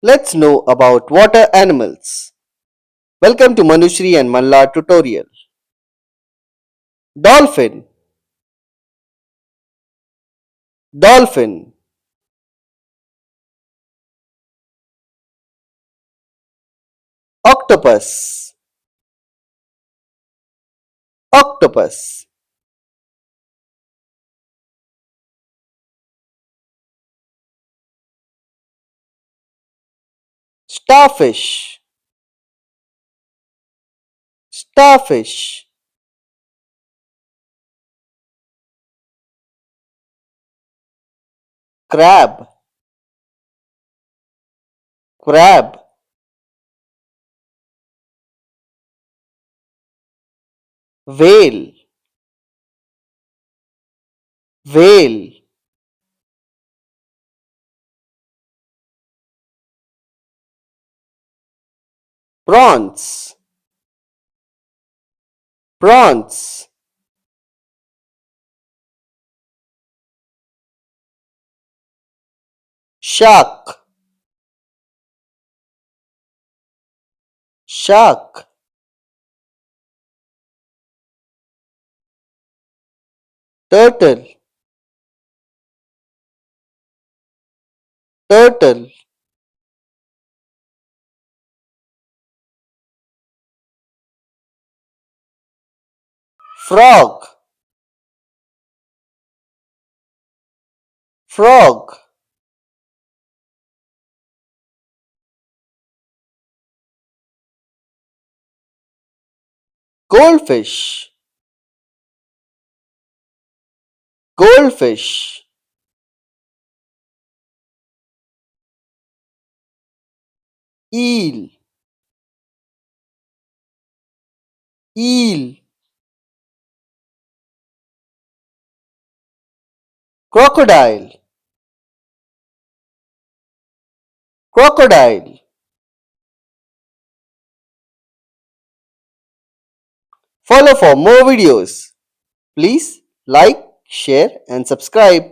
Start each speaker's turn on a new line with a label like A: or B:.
A: Let's know about water animals. Welcome to Manushri and Malla tutorial. Dolphin. Dolphin. Octopus. Octopus. Starfish. Starfish. Crab. Crab. Whale. Whale. Prawns. Prawns. Shark. Shark. Turtle. Turtle. Frog. Frog. Goldfish. Goldfish. Eel. Eel. Crocodile. Crocodile. Follow for more videos. Please like, share and subscribe.